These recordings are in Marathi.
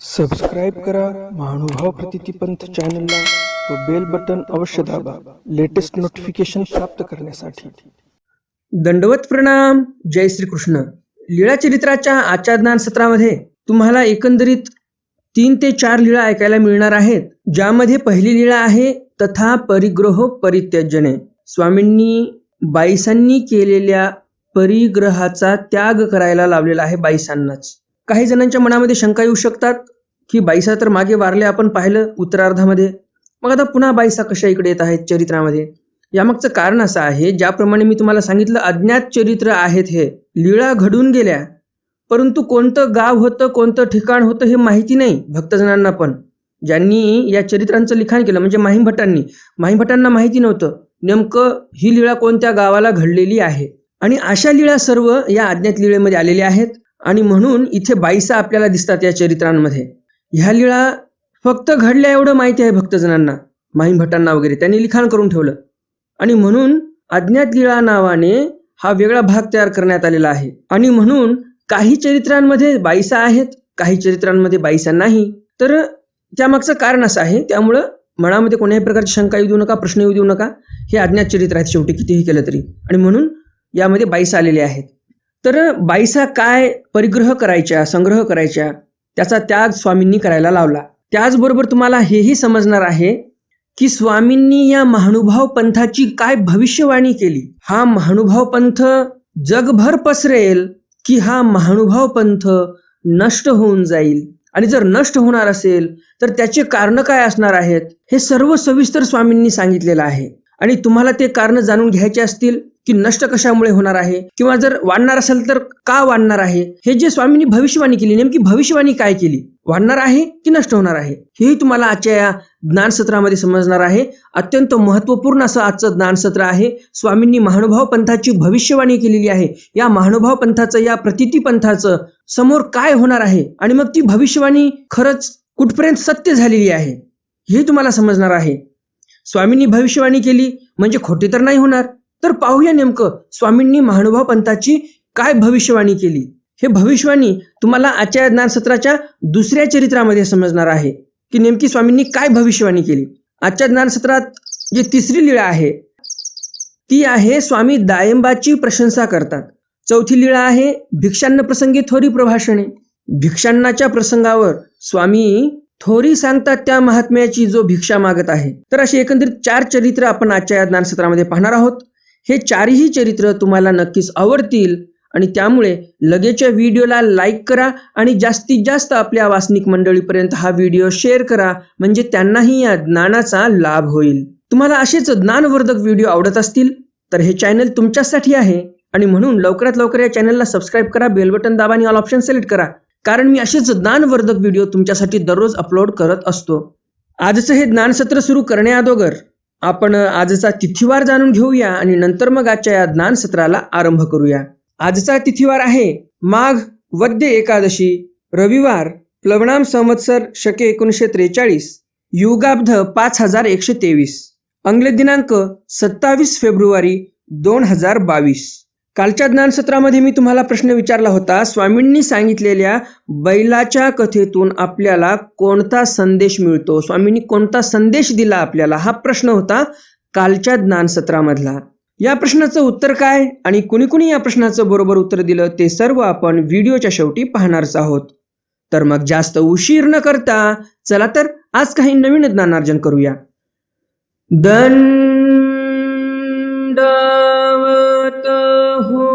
सबस्क्राईब करा महानुभाव प्रतितीपंथ चॅनलला व बेल बटन अवश्य दाबा लेटेस्ट नोटिफिकेशन प्राप्त करण्यासाठी। दंडवत प्रणाम। जय श्री कृष्ण। लीळा चरित्राच्या आजच्या ज्ञान सत्रामध्ये तुम्हाला एकंदरीत 3 ते 4 लीळा ऐकायला मिळणार आहेत, ज्यामध्ये पहिली लीळा आहे तथा परिग्रहो परित्यजने। स्वामींनी बाईसांनी केलेल्या परिग्रहाचा त्याग करायला लावलेला आहे बाईसांनाच। काही जणांच्या मनामध्ये शंका येऊ शकतात की बाईसा तर मागे वारले, आपण पाहिलं उत्तरार्धामध्ये, मग आता पुन्हा बाईसा कशा इकडे येत आहेत चरित्रामध्ये। यामागचं कारण असं आहे, ज्याप्रमाणे मी तुम्हाला सांगितलं अज्ञात चरित्र आहेत हे, लीळा घडून गेल्या, परंतु कोणतं गाव होतं कोणतं ठिकाण होतं हे माहिती नाही भक्तजनांना। पण ज्यांनी या चरित्रांचं लिखाण केलं म्हणजे माहीमभटांना माहिती नव्हतं नेमकं ही लीळा कोणत्या गावाला घडलेली आहे। आणि अशा लीळा सर्व या अज्ञात लीळेमध्ये आलेल्या आहेत आणि म्हणून इथे बाईसा आपल्याला दिसतात या चरित्रांमध्ये। ह्या लीळा फक्त घडल्या एवढं माहिती आहे भक्तजनांना, माहीमभटांना वगैरे, त्यांनी लिखाण करून ठेवलं आणि म्हणून अज्ञात लीळा नावाने हा वेगळा भाग तयार करण्यात आलेला आहे। आणि म्हणून काही चरित्रांमध्ये बाईसा आहेत, काही चरित्रांमध्ये बाईसा नाही। तर त्यामागचं कारण असं आहे, त्यामुळं मनामध्ये कोणत्याही प्रकारची शंका येऊ देऊ नका, प्रश्न येऊ देऊ नका। हे अज्ञात चरित्र आहेत शेवटी कितीही केलं तरी, आणि म्हणून यामध्ये बाईसा आलेले आहेत। तर बाईसा काय परिग्रह करायच्या, संग्रह करायच्या, त्याचा त्याग स्वामींनी करायला लावला। त्याचबरोबर तुम्हाला हेही समजणार आहे की स्वामींनी या महानुभाव पंथाची काय भविष्यवाणी केली। हा महानुभाव पंथ जगभर पसरेल की हा महानुभाव पंथ नष्ट होऊन जाईल, आणि जर नष्ट होणार असेल तर त्याचे कारण काय असणार आहेत, हे सर्व सविस्तर स्वामींनी सांगितलेलं आहे। आणि तुम्हाला ते कारण जाणून घ्यायचे असतील की नष्ट कशामुळे होणार आहे, किंवा जर वाढणार असेल तर का वाढणार आहे, हे जे स्वामींनी भविष्यवाणी केली, नेमकी भविष्यवाणी काय केली, वाढणार आहे की नष्ट होणार आहे, हेही तुम्हाला आजच्या या ज्ञानसत्रामध्ये समजणार आहे। अत्यंत महत्त्वपूर्ण असं आजचं ज्ञानसत्र आहे। स्वामींनी महानुभाव पंथाची भविष्यवाणी केलेली आहे। या महानुभाव पंथाचं, या प्रतिती पंथाचं समोर काय होणार आहे आणि मग ती भविष्यवाणी खरंच कुठपर्यंत सत्य झालेली आहे हे तुम्हाला समजणार आहे। स्वामींनी भविष्यवाणी केली म्हणजे खोटी तर नाही होणार। तर पाहूया नेमकं स्वामींनी महानुभाव पंथाची काय भविष्यवाणी केली। हे भविष्यवाणी तुम्हाला आजच्या ज्ञानसत्राच्या दुसऱ्या चरित्रामध्ये समजणार आहे की नेमकी स्वामींनी काय भविष्यवाणी केली। आजच्या ज्ञानसत्रात जी तिसरी लीळा आहे ती आहे स्वामी दायंबाची प्रशंसा करतात। चौथी लीळा आहे भिक्षान्न प्रसंगी थोरी प्रभाषणे। भिक्षान्नाच्या प्रसंगावर स्वामी थोरी सांगतात त्या महात्म्याची जो भिक्षा मागत आहे। तर अशी एकंदरीत 4 चरित्र आपण आजच्या या ज्ञानसत्रामध्ये पाहणार आहोत। हे 4ही चरित्र तुम्हाला नक्कीच आवडतील आणि त्यामुळे लगेचच्या व्हिडिओला लाईक करा आणि जास्तीत जास्त आपल्या वासनिक मंडळीपर्यंत हा व्हिडिओ शेअर करा, म्हणजे त्यांनाही या ज्ञानाचा लाभ होईल। तुम्हाला असेच ज्ञानवर्धक व्हिडिओ आवडत असतील तर हे चॅनल तुमच्यासाठी आहे, आणि म्हणून लवकरात लवकर या चॅनलला सबस्क्राईब करा, बेल बटन दाबा आणि ऑल ऑप्शन सिलेक्ट करा, कारण मी असेच ज्ञानवर्धक व्हिडिओ तुमच्यासाठी दररोज अपलोड करत असतो। आजचं हे ज्ञानसत्र सुरू करण्याअगोदर आपण आजचा तिथीवार जाणून घेऊया आणि नंतर मग आजच्या या ज्ञानसत्राला आरंभ करूया। आजचा तिथीवार आहे माघ वद्य एकादशी, रविवार, प्लवनाम संवत्सर शके 1943, युगाब्ध 5123, अंग्ल दिनांक 27 फेब्रुवारी 2022। कालच्या ज्ञानसत्रामध्ये मी तुम्हाला प्रश्न विचारला होता, स्वामींनी सांगितलेल्या बैलाच्या कथेतून आपल्याला कोणता संदेश मिळतो, स्वामींनी कोणता संदेश दिला आपल्याला, हा प्रश्न होता कालच्या ज्ञानसत्रामधला। या प्रश्नाचं उत्तर काय आणि कुणी कुणी या प्रश्नाचं बरोबर उत्तर दिलं ते सर्व आपण व्हिडिओच्या शेवटी पाहणारच आहोत। तर मग जास्त उशीर न करता चला तर आज काही नवीन ज्ञानार्जन करूया। दंडवत हो।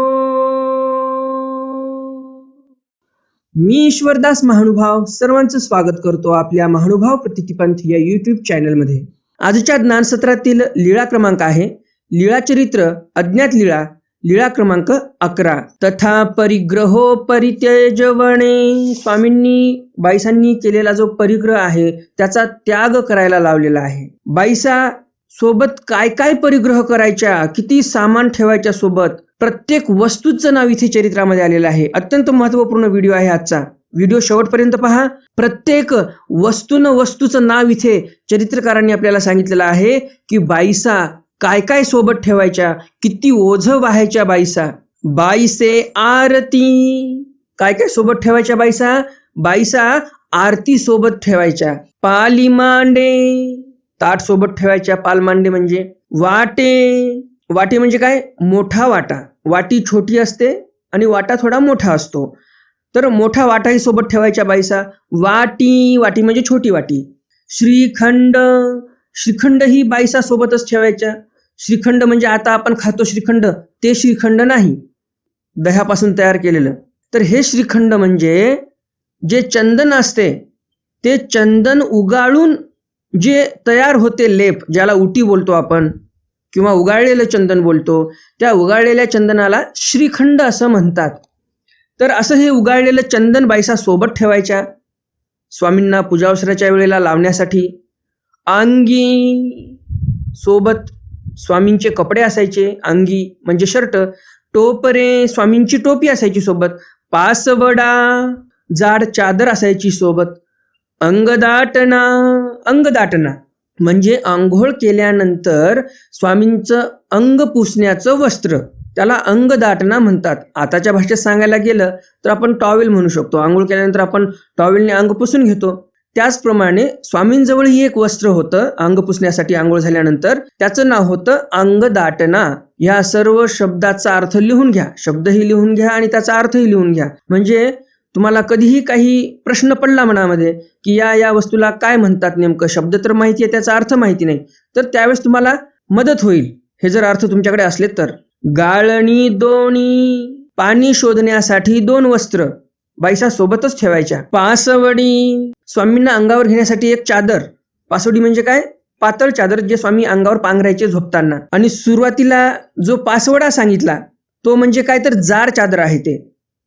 मी ईश्वरदास महानुभाव सर्वांचं स्वागत करतो आपल्या महानुभाव प्रतितीपंथ या यूट्यूब चॅनलमध्ये। आजच्या ज्ञानसत्रातील लीळा क्रमांक आहे लीळा चरित्र अज्ञात लीळा, लीळा क्रमांक 11, तथा परिग्रहो परित्यजवणे। स्वामींनी बाईसांनी केलेला जो परिग्रह आहे त्याचा त्याग करायला लावलेला आहे। बाईसा सोबत काय काय परिग्रह करायच्या, किती सामान ठेवायच्या सोबत, प्रत्येक वस्तूचं नाव इथे चरित्रामध्ये आलेलं आहे। अत्यंत महत्त्वपूर्ण व्हिडिओ आहे आजचा, व्हिडिओ शेवटपर्यंत पहा। प्रत्येक वस्तूचं नाव इथे चरित्रकारांनी आपल्याला सांगितलेलं आहे की बाईसा काय काय सोबत ठेवायच्या, किती ओझं वाहायच्या बाईसा। बाईसे आरती, काय काय सोबत ठेवायच्या बाईसा, बाईसा आरती सोबत ठेवायच्या. पाली मांडे ताट सोबत ठेवायच्या. पाल मांडे म्हणजे वाटे. वाटे म्हणजे काय? मोठा वाटा. वाटी छोटी असते आणि वाटा थोडा मोठा असतो, तर मोठा वाटाही सोबत ठेवायच्या बाईसा. वाटी. वाटी म्हणजे छोटी वाटी. श्रीखंड. श्रीखंड ही बाईसा सोबतच ठेवायच्या. श्रीखंड म्हणजे आता आपण खातो श्रीखंड, ते श्रीखंड नाही, दह्यापासून तयार केलेलं. तर हे श्रीखंड म्हणजे जे चंदन असते ते चंदन उगाळून जे तयार होते लेप, ज्याला उटी बोलतो आपण किंवा उगाळलेलं चंदन बोलतो, त्या उगाळलेल्या चंदनाला श्रीखंड असं म्हणतात. तर असं हे उगाळलेलं चंदन बाईसा सोबत ठेवायच्या स्वामींना पूजावसराच्या वेळेला लावण्यासाठी. अंगी सोबत स्वामींचे कपडे असायचे. अंगी म्हणजे शर्ट. टोपरे स्वामींची टोपी असायची सोबत. पासवडा जाड चादर असायची सोबत. अंगदाटना. अंगदाटना म्हणजे आंघोळ केल्यानंतर स्वामींचं अंग पुसण्याचं वस्त्र, त्याला अंगदाटना म्हणतात. आताच्या भाषेत सांगायला गेलं तर आपण टॉवेल म्हणू शकतो. आंघोळ केल्यानंतर आपण टॉवेलने अंग पुसून घेतो. त्याचप्रमाणे स्वामींजवळही एक वस्त्र होतं अंग पुसण्यासाठी आंघोळ झाल्यानंतर, त्याचं नाव होतं अंगदाटना. या सर्व शब्दाचा अर्थ लिहून घ्या. शब्दही लिहून घ्या आणि त्याचा अर्थही लिहून घ्या. म्हणजे तुम्हाला कधीही काही प्रश्न पडला मनामध्ये की या वस्तूला काय म्हणतात नेमकं, शब्द तर माहिती आहे, त्याचा अर्थ माहिती नाही, तर त्यावेळेस तुम्हाला मदत होईल हे जर अर्थ तुमच्याकडे असले तर. गाळणी दोणी. पाणी शोधण्यासाठी 2 वस्त्र बाईसा सोबतच ठेवायच्या. पासवडी. स्वामींना अंगावर घेण्यासाठी एक चादर. पासवडी म्हणजे काय? पातळ चादर जे स्वामी अंगावर पांघरायचे झोपताना. आणि सुरुवातीला जो पासवडा सांगितला तो म्हणजे काय तर जाड चादर आहे. ते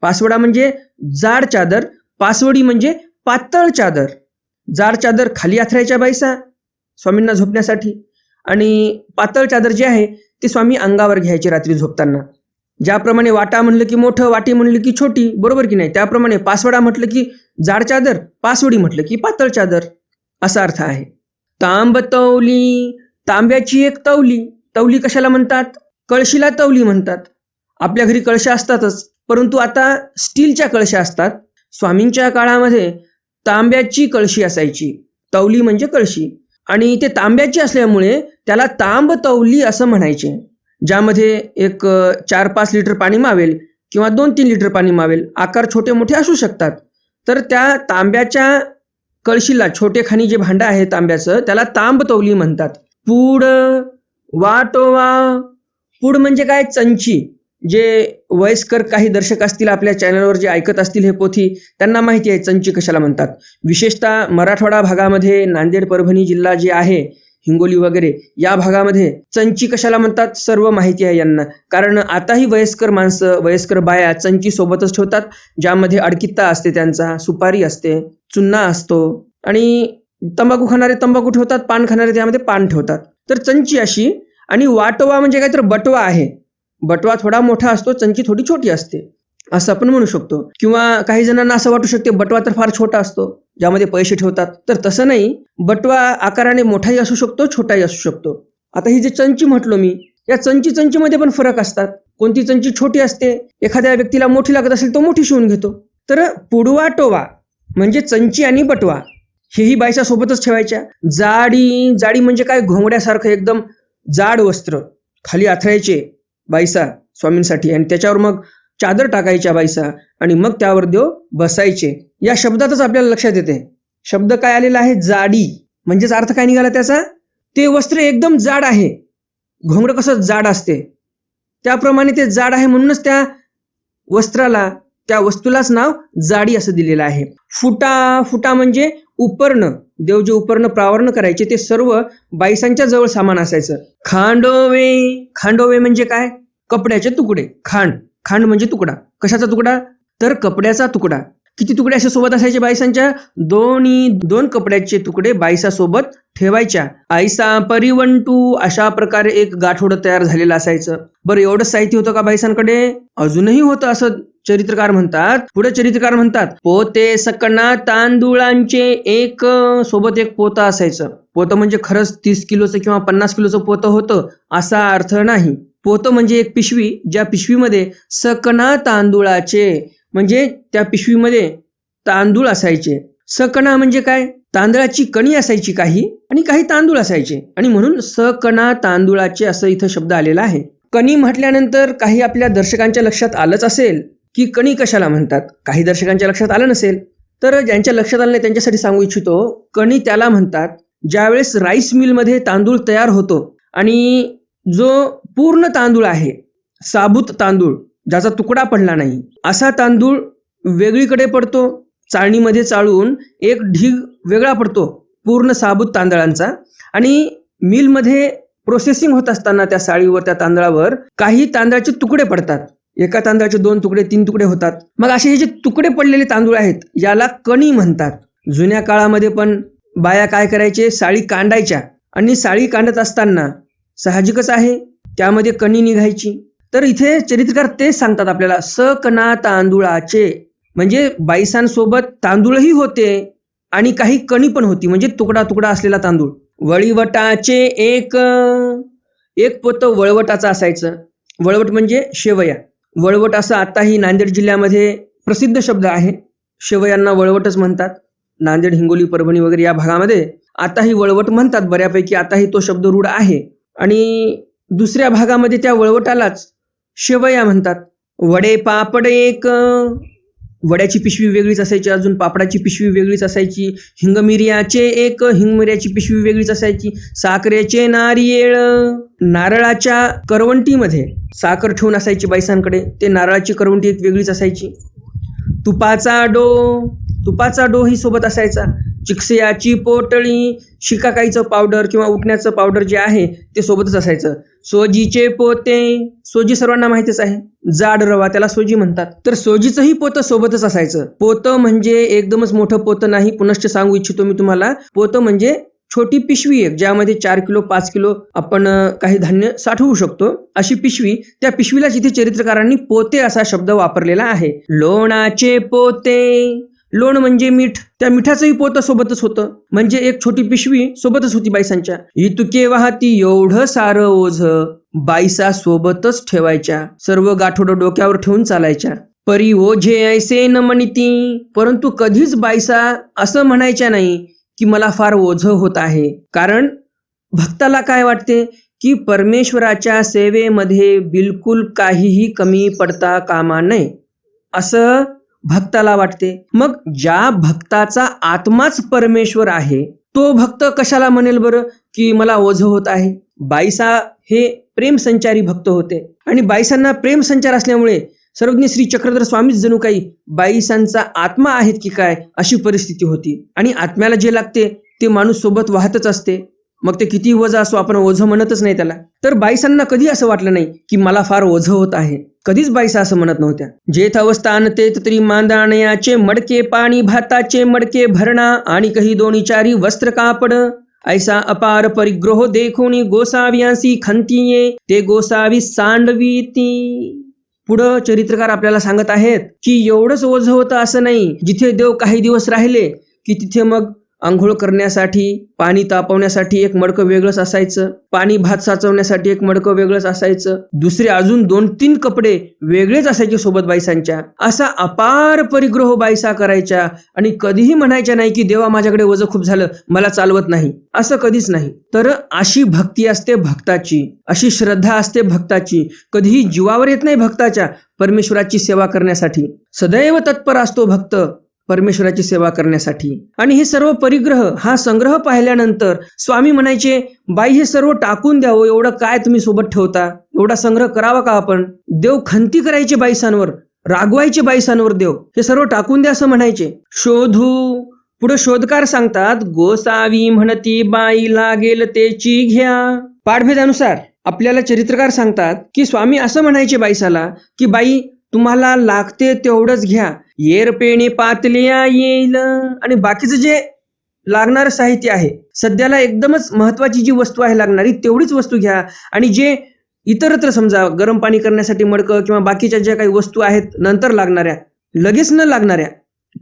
पासवडा म्हणजे जाड चादर, पासवडी म्हणजे पातळ चादर. जाड चादर खाली आथरायच्या बाईसा स्वामींना झोपण्यासाठी, आणि पातळ चादर जे आहे ते स्वामी अंगावर घ्यायचे रात्री झोपताना. ज्याप्रमाणे वाटा म्हणलं की मोठं, वाटी म्हणलं की छोटी, बरोबर की नाही, त्याप्रमाणे पासवडा म्हटलं की जाड चादर, पासवडी म्हटलं की पातळ चादर, असा अर्थ आहे. तांबतवली. तांब्याची एक तवली. तवली कशाला म्हणतात? कळशीला तवली म्हणतात. आपल्या घरी कळशा असतातच, परंतु आता स्टीलच्या कळशा असतात. स्वामींच्या काळामध्ये तांब्याची कळशी असायची. तवली म्हणजे कळशी, आणि ते तांब्याची असल्यामुळे त्याला तांबतवली असं म्हणायचे. ज्यामध्ये एक 4-5 लिटर पाणी मावेल किंवा 2-3 लिटर पाणी मावेल. आकार छोटे मोठे असू शकतात. तर त्या तांब्याच्या कळशीला, छोटे खाणी जे भांडं आहे तांब्याचं, त्याला तांबतवली म्हणतात. पूड. वाटोवा. पूड म्हणजे काय? चंची. जे वयस्कर काही दर्शक असतील आपल्या चॅनलवर, जे ऐकत असतील हे पोथी, त्यांना माहिती आहे चंची कशाला म्हणतात. विशेषतः मराठवाडा भागामध्ये, नांदेड परभणी जिल्हा जे आहे, हिंगोली वगैरे या भागामध्ये चंची कशाला म्हणतात सर्व माहिती आहे यांना. कारण आताही वयस्कर माणसं, वयस्कर बाया चंची सोबतच ठेवतात, ज्यामध्ये अडकित्ता असते, त्यांचा सुपारी असते, चुन्ना असतो, आणि तंबाखू खाणारे तंबाखू ठेवतात, पान खाणारे त्यामध्ये पान ठेवतात. तर चंची अशी. आणि वाटोवा म्हणजे काय तर बटवा आहे. बटवा थोडा मोठा असतो, चंची थोडी छोटी असते, असं आपण म्हणू शकतो. किंवा काही जणांना असं वाटू शकते बटवा तर फार छोटा असतो, ज्यामध्ये पैसे ठेवतात, तर तसं नाही. बटवा आकाराने मोठाही असू शकतो, छोटाही असू शकतो. आता ही जे चंची म्हटलो मी, या चंचीमध्ये पण फरक असतात. कोणती चंची छोटी असते, एखाद्या व्यक्तीला मोठी लागत असेल तो मोठी शिवून घेतो. तर पुडवा टोवा म्हणजे चंची आणि बटवा हेही बाईसा सोबतच ठेवायच्या. जाडी. जाडी म्हणजे काय? घोंगड्यासारखं एकदम जाड वस्त्र खाली आथरायचे बाईसा स्वामींसाठी, आणि त्याच्यावर मग चादर टाकायच्या बाईसा, आणि मग त्यावर देव बसायचे. या शब्दातच आपल्याला लक्षात येते शब्द काय आलेला आहे, जाडी. म्हणजेच अर्थ काय निघाला त्याचा? ते वस्त्र एकदम जाड आहे. घोंगडं कसं जाड असते त्याप्रमाणे ते जाड आहे, म्हणूनच त्या वस्त्राला, त्या वस्तूलाच नाव जाडी असं दिलेलं आहे. फुटा. फुटा म्हणजे उपरणं. देव जे उपरणं प्रावरण करायचे ते सर्व बाईसांच्या जवळ सामान असायचं. खांडोवे. खांडोवे म्हणजे काय? कपड्याचे तुकडे. खांड. खांड म्हणजे तुकडा. कशाचा तुकडा? तर कपड्याचा तुकडा. किती तुकडे असे सोबत असायचे बाईसांच्या? 2 कपड्याचे तुकडे बाईसा सोबत ठेवायच्या. आईसा परिवंटू. अशा प्रकारे एक गाठोडं तयार झालेलं असायचं. बरं, एवढं साहित्य होतं का बाईसांकडे? अजूनही होतं असं चरित्रकार म्हणतात. पुढे चरित्रकार म्हणतात, पोते सकणा तांदूळांचे एक. सोबत एक पोतं असायचं. पोतं म्हणजे खरंच 30 किलोचं किंवा 50 किलोचं पोतं होतं असा अर्थ नाही. पोतं म्हणजे एक पिशवी, ज्या पिशवीमध्ये सकणा तांदूळाचे म्हणजे त्या पिशवीमध्ये तांदूळ असायचे. सकणा म्हणजे काय? तांदळाची कणी असायची काही आणि काही तांदूळ असायचे आणि म्हणून सकणा तांदूळाचे असं इथं शब्द आलेला आहे. कणी म्हटल्यानंतर काही आपल्या दर्शकांच्या लक्षात आलंच असेल की कणी कशाला म्हणतात. काही दर्शकांच्या लक्षात आलं नसेल तर ज्यांच्या लक्षात आलं नाही त्यांच्यासाठी सांगू इच्छितो. कणी त्याला म्हणतात ज्यावेळेस राईस मिलमध्ये तांदूळ तयार होतो आणि जो पूर्ण तांदूळ आहे, साबूत तांदूळ ज्याचा तुकडा पडला नाही, असा तांदूळ वेगळीकडे पडतो. चाळणीमध्ये चाळून एक ढीग वेगळा पडतो पूर्ण साबूत तांदळांचा आणि मिलमध्ये प्रोसेसिंग होत असताना त्या साळीवर, त्या तांदळावर काही तांदळाचे तुकडे पडतात. एका तांदळाचे 2 तुकडे 3 तुकडे होतात. मग असे हे जे तुकडे पडलेले तांदूळ आहेत याला कणी म्हणतात. जुन्या काळामध्ये पण बाया काय करायचे, साळी कांडायच्या आणि साळी कांडत असताना साहजिकच आहे त्यामध्ये कणी निघायची. तर इथे चरित्रकार तेच सांगतात आपल्याला, सकणा तांदूळाचे म्हणजे बाईसांसोबत तांदूळही होते आणि काही कणी पण होती, म्हणजे तुकडा तुकडा असलेला तांदूळ. वळीवटाचे एक पोतं वळवटाचं असायचं. वळवट म्हणजे शेवया. वळवट असं आताही नांदेड जिल्ह्यामध्ये प्रसिद्ध शब्द आहे. शेवयांना वळवटच म्हणतात. नांदेड, हिंगोली, परभणी वगैरे या भागामध्ये आताही वळवट म्हणतात बऱ्यापैकी. आताही तो शब्द रूढ आहे आणि दुसऱ्या भागामध्ये त्या वळवटालाच शेवया म्हणतात. वडे पापड एक, वड्याची पिशवी वेगळीच असायची, अजून पापडाची पिशवी वेगळीच असायची. हिंगमिर्याचे एक, हिंगमिर्याची पिशवी वेगळीच असायची. साखरेचे नारियेळ, नारळाच्या करवंटीमध्ये साखर ठेवून असायची बाईसांकडे, ते नारळाची करवंटी एक वेगळीच असायची. तुपाचा डो ही सोबत असायचा. चिकसयाची पोटळी, शिकाकाईचं पावडर किंवा उठण्याचं पावडर जे आहे ते सोबतच असायचं. सोजीचे पोते, सोजी सर्वांना माहितीच आहे, जाड रवा त्याला सोजी म्हणतात. तर सोजीचंही पोतं सोबतच असायचं. पोतं म्हणजे एकदमच मोठं पोतं नाही, पुनश्च सांगू इच्छितो मी तुम्हाला. पोतं म्हणजे छोटी पिशवी एक, ज्यामध्ये 4 किलो 5 किलो आपण काही धान्य साठवू शकतो, अशी पिशवी. त्या पिशवीला जिथे चरित्रकारांनी पोते असा शब्द वापरलेला आहे. लोणाचे पोते, लोण म्हणजे मीठ, त्या मिठाचंही पोतं सोबतच होतं, म्हणजे एक छोटी पिशवी सोबतच होती बाईसांच्या. इतके वाहती एवढं सारं ओझ बाईसा सोबतच ठेवायच्या, सर्व गाठोडं डोक्यावर ठेवून चालायच्या. परी ओझे ऐसे न म्हणती, परंतु कधीच बाईसा असं म्हणायच्या नाही की मला फार ओझं होत आहे. कारण भक्ताला काय वाटते की परमेश्वराच्या सेवेमध्ये बिलकुल काहीही कमी पडता कामा नये असं भक्ताला वाटते. मग ज्या भक्ताचा आत्माच परमेश्वर आहे तो भक्त कशाला म्हणेल बरं की मला ओझं होत आहे. बाईसा हे प्रेमसंचारी भक्त होते आणि बाईसांना प्रेमसंचार असल्यामुळे सर्वज्ञ श्री चक्रधर स्वामीच जणू काही बाईसांचा आत्मा आहेत की काय अशी परिस्थिती होती. आणि आत्म्याला जे लागते ते माणूस सोबत वाहतच असते, मग ते किती ओझं असो, आपण ओझं म्हणतच नाही त्याला. तर बाईसांना कधी असं वाटलं नाही की मला फार ओझं होत आहे, कधीच बाईसा असं म्हणत नव्हत्या. जेथ अवस्थान तेथ तरी मांदाणयाचे मडके, पाणी भाताचे मडके भरणा आणि काही 2-4 वस्त्र कापड, ऐसा अपार परिग्रह देखोनी गोसावियांसी खंतीये, ते गोसावी सांडवीती. पुढं चरित्रकार आपल्याला सांगत आहेत की एवढंच ओझं होतं असं नाही. जिथे देव काही दिवस राहिले की तिथे मग आंघोळ करण्यासाठी, पाणी तापवण्यासाठी एक मडकं वेगळंच असायचं, पाणी भात साचवण्यासाठी एक मडकं वेगळंच असायचं, दुसरे अजून 2-3 कपडे वेगळेच असायचे सोबत बाईसांच्या. असा अपार परिग्रह बाईसा करायच्या आणि कधीही म्हणायच्या नाही की देवा माझ्याकडे ओझं खूप झालं, मला चालवत नाही, असं कधीच नाही. तर अशी भक्ती असते भक्ताची, अशी श्रद्धा असते भक्ताची. कधीही जीवावर येत नाही भक्ताच्या परमेश्वराची सेवा करण्यासाठी. सदैव तत्पर असतो भक्त परमेश्वराची सेवा करण्यासाठी. आणि हे सर्व परिग्रह, हा संग्रह पाहिल्यानंतर स्वामी म्हणायचे, बाई हे सर्व टाकून द्यावं, एवढं काय तुम्ही सोबत ठेवता, एवढा संग्रह करावा का आपण. देव खंती करायचे बाईसांवर, रागवायचे बाईसांवर देव, हे सर्व टाकून द्या असं म्हणायचे. शोधू, पुढे शोधकार सांगतात, गोसावी म्हणती बाई लागेल तेची घ्या. पाठभेदानुसार आपल्याला चरित्रकार सांगतात की स्वामी असं म्हणायचे बाईसाला की बाई तुम्हाला लागते तेवढंच घ्या, येरपेणी पातल्या येईल आणि बाकीचं जे लागणारं साहित्य आहे, सध्याला एकदमच महत्वाची जी वस्तू आहे लागणारी तेवढीच वस्तू घ्या, आणि जे इतरत्र समजा गरम पाणी करण्यासाठी मडकं किंवा बाकीच्या ज्या काही वस्तू आहेत नंतर लागणाऱ्या, लगेच न लागणाऱ्या,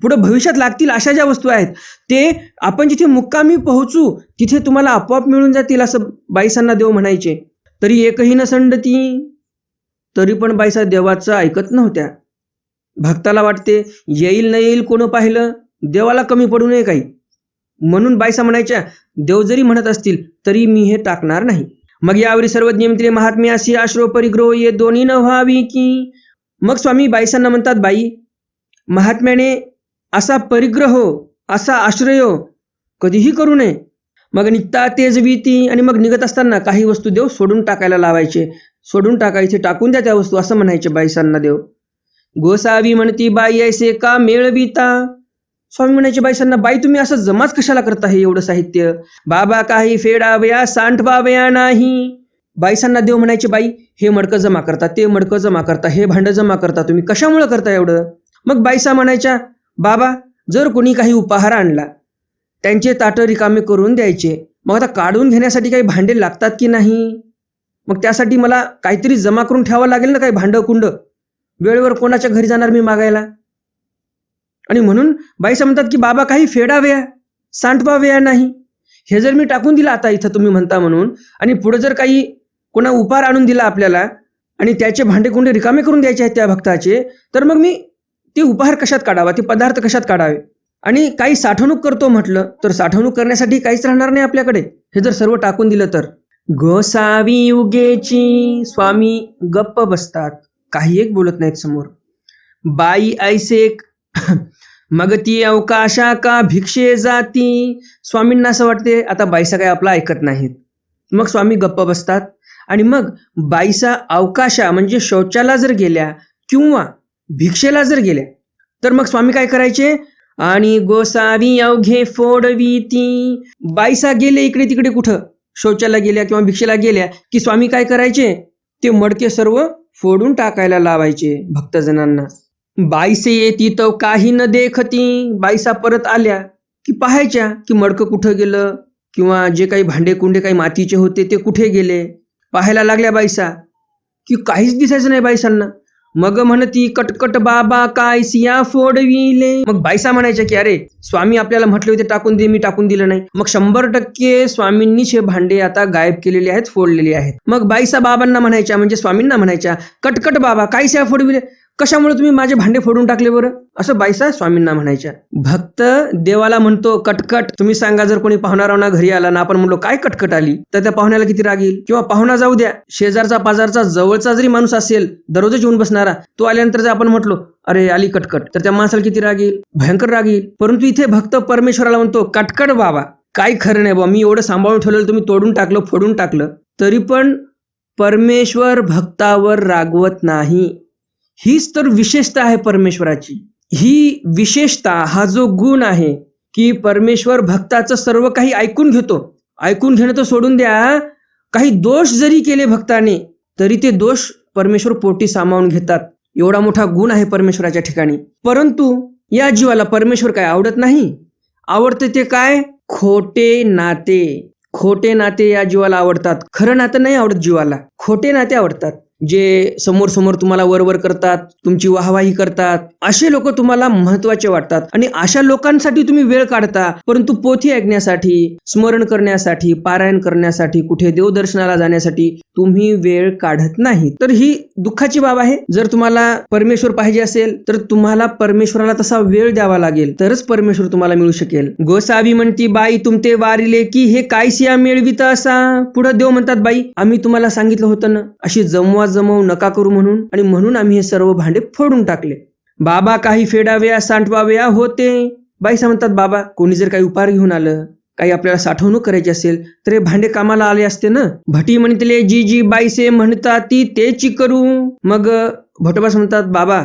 पुढे भविष्यात लागतील अशा ज्या वस्तू आहेत, ते आपण जिथे मुक्कामी पोहोचू तिथे तुम्हाला आपोआप मिळून जातील असं बाईसांना देव म्हणायचे. तरी एकही न संडती, तरी पण बाईसा देवाचं ऐकत नव्हत्या. भक्ताला वाटते येईल न येईल कोण पाहिलं, देवाला कमी पडू नये काही. म्हणून बाईसा म्हणायच्या, देव जरी म्हणत असतील तरी मी हे टाकणार नाही. मग यावरी सर्वज्ञ मित्रे महात्म्य अशी आश्रो परिग्रह ये दोन्ही न व्हावी की. मग स्वामी बाईसांना म्हणतात, बाई महात्म्याने असा परिग्रह असा आश्रय कधीही करू नये. मग निघता तेज भीती आणि मग निघत असताना काही वस्तू देव सोडून टाकायला लावायचे. सोडून टाकायचे, टाकून द्या त्या वस्तू असं म्हणायचे बाईसांना देव. गोसावी म्हणती बाई ऐसे का मेळविता. स्वामी म्हणायचे बाईसांना, बाई तुम्ही असं जमाच कशाला करता हे एवढं साहित्य. बाबा काही फेडावया सांठवावया नाही. बाईसांना देव म्हणायचे, बाई हे मडकं जमा करता, ते मडकं जमा करता, हे भांडं जमा करता, तुम्ही कशामुळे करता एवढं. मग बाईसा म्हणायच्या, बाबा जर कोणी काही उपहार आणला त्यांचे ताटं रिकामे करून द्यायचे. मग आता काढून घेण्यासाठी काही भांडे लागतात की नाही. मग त्यासाठी मला काहीतरी जमा करून ठेवावं लागेल ना, काही भांडं कुंड. वेळेवर कोणाच्या घरी जाणार मी मागायला. आणि म्हणून बाईसा म्हणतात की बाबा काही फेडाव्या सांठवाव्या नाही. हे जर मी टाकून दिलं आता इथं तुम्ही म्हणता म्हणून, आणि पुढे जर काही कोणा उपहार आणून दिला आपल्याला आणि त्याचे भांडे कुंडे रिकामे करून द्यायचे आहेत त्या भक्ताचे, तर मग मी ते उपहार कशात काढावा, ते पदार्थ कशात काढावे. आणि काही साठवणूक करतो म्हटलं तर साठवणूक करण्यासाठी काहीच राहणार नाही आपल्याकडे, हे जर सर्व टाकून दिलं तर. गोसावी उगेची. स्वामी गप्प बसतात, काही एक बोलत नाहीत समोर. बाई ऐसे मग ती अवकाशा का भिक्षे जाती. स्वामींना असं वाटते आता बाईसा काय आपला ऐकत नाहीत. मग स्वामी गप्प बसतात आणि मग बाईसा अवकाशा म्हणजे शौचाला जर गेल्या किंवा भिक्षेला जर गेल्या तर मग स्वामी काय करायचे, आणि गोसावी अवघे फोडवीती. बाईसा गेले इकडे तिकडे कुठं शौचाला गेल्या किंवा भिक्षेला गेल्या की स्वामी काय करायचे, ते मडके सर्व फोडून टाकायला लावायचे भक्तजनांना. बाईसे येती तो काही न देखती. बाईसा परत आल्या की पाहायच्या की मडकं कुठं गेलं किंवा जे काही भांडे कुंडे काही मातीचे होते ते कुठे गेले. पाहायला लागल्या बाईसा की काहीच दिसायचं नाही बाईसांना. मग म्हणती कटकट बाबा काय सिया फोडविले. मग बाईसा म्हणायच्या की अरे स्वामी आपल्याला म्हटले होते टाकून दे, मी टाकून दिलं नाही. मग 100% स्वामींनीच हे भांडे आता गायब केलेले आहेत, फोडलेले आहेत. मग बाईसा बाबांना म्हणायच्या म्हणजे स्वामींना म्हणायच्या, कटकट बाबा काय सिया फोडविले, कशामुळे तुम्ही माझे भांडे फोडून टाकले बरं, असं बाईसा स्वामींना म्हणायच्या. भक्त देवाला म्हणतो कटकट. तुम्ही सांगा जर कोणी पाहुणारावना घरी आला ना, आपण म्हणलो काय कटकट आली, तर त्या पाहुण्याला किती राग येईल. किंवा पाहुणा जाऊ द्या, शेजारचा पाजारचा जवळचा जरी माणूस असेल दररोज येऊन बसणारा, तो आल्यानंतर जर आपण म्हटलो अरे आली कटकट, तर त्या माणसाला किती राग येईल, भयंकर राग येईल. परंतु इथे भक्त परमेश्वराला म्हणतो कटकट बाबा काय खरं नाही बाबा, मी एवढं सांभाळून ठेवलेलं तुम्ही तोडून टाकलं, फोडून टाकलं. तरी पण परमेश्वर भक्तावर रागवत नाही. हीच तर विशेषता आहे परमेश्वराची. ही विशेषता, हा जो गुण आहे की परमेश्वर भक्ताचं सर्व काही ऐकून घेतो. ऐकून घेणं तर सोडून द्या, काही दोष जरी केले भक्ताने तरी ते दोष परमेश्वर पोटी सामावून घेतात. एवढा मोठा गुण आहे परमेश्वराच्या ठिकाणी. परंतु या जीवाला परमेश्वर काय आवडत नाही. आवडते ते काय, खोटे नाते. खोटे नाते या जीवाला आवडतात. खरं नातं नाही आवडत जीवाला, खोटे नाते आवडतात. जे समोर समोर तुम्हाला वरवर करतात, तुमची वाहवाही करतात, असे लोक तुम्हाला महत्वाचे वाटतात आणि अशा लोकांसाठी तुम्ही वेळ काढता. परंतु पोथी ऐकण्यासाठी, स्मरण करण्यासाठी, पारायण करण्यासाठी, कुठे देवदर्शनाला जाण्यासाठी तुम्ही वेळ काढत नाही. तर ही दुःखाची बाब आहे. जर तुम्हाला परमेश्वर पाहिजे असेल तर तुम्हाला परमेश्वराला तसा वेळ द्यावा लागेल, तरच परमेश्वर तुम्हाला मिळू शकेल. गोसावी म्हणती बाई तुमते वारिले की हे काय सिया मिळवित असा. पुढे देव म्हणतात बाई आम्ही तुम्हाला सांगितलं होतं ना अशी जमवू नका करू म्हणून, आणि म्हणून आम्ही हे सर्व भांडे फोडून टाकले. बाबा काही फेडाव्या सांठवाव्या होते. बाईसा म्हणतात बाबा कोणी जर काही उपहार घेऊन आलं, काही आपल्याला साठवणूक करायची असेल तर हे भांडे कामाला आले असते ना. भटी म्हणतले जी जी बाईसे म्हणतात ती तेची करू. मग भटोबास म्हणतात बाबा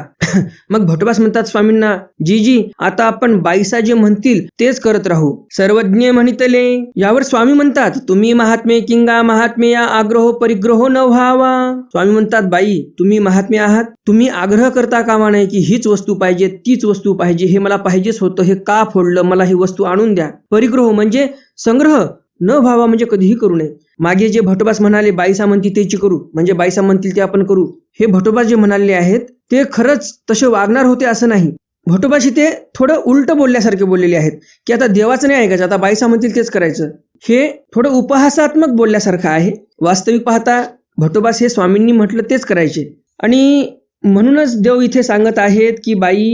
मग भटोबास म्हणतात स्वामींना जी जी आता आपण बाईसा जे म्हणतील तेच करत राहू. सर्वज्ञ म्हणितले. यावर स्वामी म्हणतात तुम्ही महात्मे किंगा महात्मे या आग्रह परिग्रह न व्हावा. स्वामी म्हणतात बाई तुम्ही महात्मे आहात, तुम्ही आग्रह करता कामा नाही की हीच वस्तू पाहिजे, तीच वस्तू पाहिजे, हे मला पाहिजेच होतं, हे का फोडलं, मला ही वस्तू आणून द्या. परिग्रह म्हणजे संग्रह न व्हावा, म्हणजे कधीही करू नये. मागे जे भटोबास म्हणाले बाईसा म्हणती तेची करू, म्हणजे बाईसा म्हणतील ते आपण करू, हे भटोबा जे म्हणाले आहेत ते खरंच तसे वागणार होते असं नाही. भटोबाशी ते थोडं उलट बोलल्यासारखे बोललेले आहेत की आता देवाचं नाही ऐकायचं, आता बाईसा म्हणतील तेच करायचं. हे थोडं उपहासात्मक बोलल्यासारखं आहे. वास्तविक पाहता भटोबास हे स्वामींनी म्हटलं तेच करायचे. आणि म्हणूनच देव इथे सांगत आहेत की बाई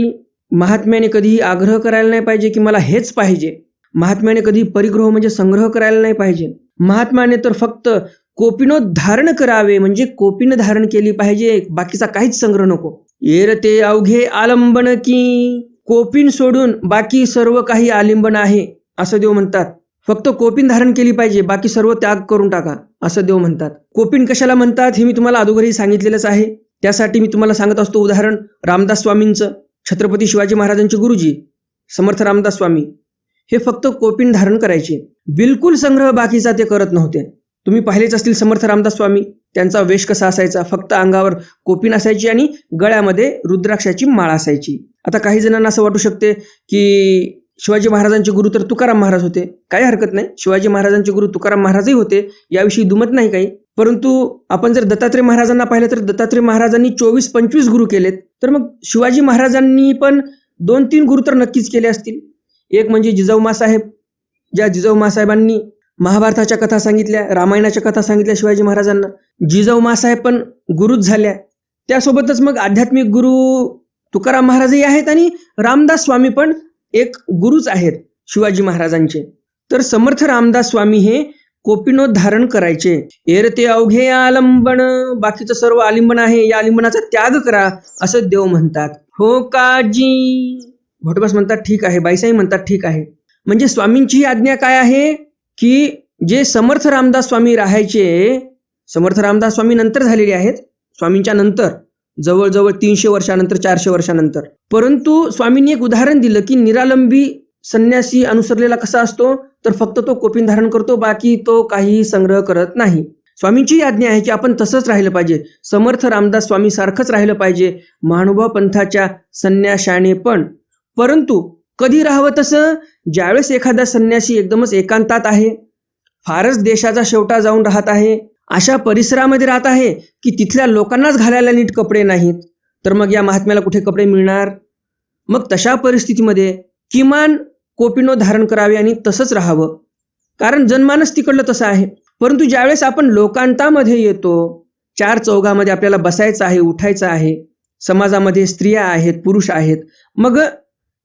महात्म्याने कधीही आग्रह करायला नाही पाहिजे की मला हेच पाहिजे. महात्म्याने कधी परिग्रह म्हणजे संग्रह करायला नाही पाहिजे. महात्म्याने तर फक्त कोपिनोत धारण करावे, म्हणजे कोपीनं धारण केली पाहिजे, बाकीचा काहीच संग्रह नको. येरते अवघे आलंबन की, कोपीन सोडून बाकी सर्व काही आलिंबन आहे असं देव म्हणतात. फक्त कोपीन धारण केली पाहिजे, बाकी सर्व त्याग करून टाका असं देव म्हणतात. कोपीन कशाला म्हणतात हे मी तुम्हाला अगोदरही सांगितलेलंच आहे. त्यासाठी मी तुम्हाला सांगत असतो उदाहरण रामदास स्वामींचं. छत्रपती शिवाजी महाराजांचे गुरुजी समर्थ रामदास स्वामी हे फक्त कोपीन धारण करायचे, बिलकुल संग्रह बाकीचा ते करत नव्हते. तुम्ही पाहिलेच असतील समर्थ रामदास स्वामी, त्यांचा वेश कसा असायचा, फक्त अंगावर कोपीन असायची आणि गळ्यामध्ये रुद्राक्षाची माळ असायची. आता काही जणांना असं वाटू शकते की शिवाजी महाराजांचे गुरु तर तुकाराम महाराज होते. काही हरकत नाही, शिवाजी महाराजांचे गुरु तुकाराम महाराजही होते, याविषयी दुमत नाही काही. परंतु आपण जर दत्तात्रय महाराजांना पाहिलं तर दत्तात्रय महाराजांनी 24-25 गुरु केलेत. तर मग शिवाजी महाराजांनी पण 2-3 गुरु तर नक्कीच केले असतील. एक म्हणजे जिजाऊ मासाहेब, ज्या जिजाऊ मासाहेबांनी महाभारताच्या कथा सांगितल्या, रामायणाच्या कथा सांगितल्या शिवाजी महाराजांना. जिजाऊ मासाहेब पण गुरुच झाल्या. त्यासोबतच मग आध्यात्मिक गुरु तुकाराम महाराजही आहेत आणि रामदास स्वामी पण एक गुरुच आहेत शिवाजी महाराजांचे. तर समर्थ रामदास स्वामी हे कोपिनोत धारण करायचे. एरते अवघे आलंबन, बाकीचं सर्व आलिंबन आहे, या आलिंबनाचा त्याग करा असं देव म्हणतात. हो काजी, भटबस म्हणतात ठीक आहे, बाईसाई म्हणतात ठीक आहे. म्हणजे स्वामींची आज्ञा काय आहे की जे समर्थ रामदास स्वामी राहायचे, समर्थ रामदास स्वामी नंतर झालेले आहेत, स्वामींच्या नंतर जवळजवळ 300 वर्षानंतर 400 वर्षानंतर. परंतु स्वामींनी एक उदाहरण दिलं की निरालंबी संन्यासी अनुसरलेला कसा असतो, तर फक्त तो कोपीन धारण करतो, बाकी तो काही संग्रह करत नाही. स्वामींची आज्ञा आहे की आपण तसंच राहिलं पाहिजे, समर्थ रामदास स्वामी सारखंच राहिलं पाहिजे महानुभाव पंथाच्या संन्याशाने पण. परंतु कधी राहावं तसं, ज्यावेळेस एखादा संन्यासी एकदमच एकांतात आहे, फारच देशाचा शेवटा जाऊन राहत आहे, अशा परिसरामध्ये राहत आहे की तिथल्या लोकांनाच घालायला नीट कपडे नाहीत, तर मग या महात्म्याला कुठे कपडे मिळणार. मग तशा परिस्थितीमध्ये किमान कोपिनोत धारण करावे आणि तसंच राहावं, कारण जनमानस तिकडलं तसं आहे. परंतु ज्यावेळेस आपण लोकांतामध्ये येतो, 4 चौघामध्ये आपल्याला बसायचं आहे, उठायचं आहे, समाजामध्ये स्त्रिया आहेत, पुरुष आहेत, मग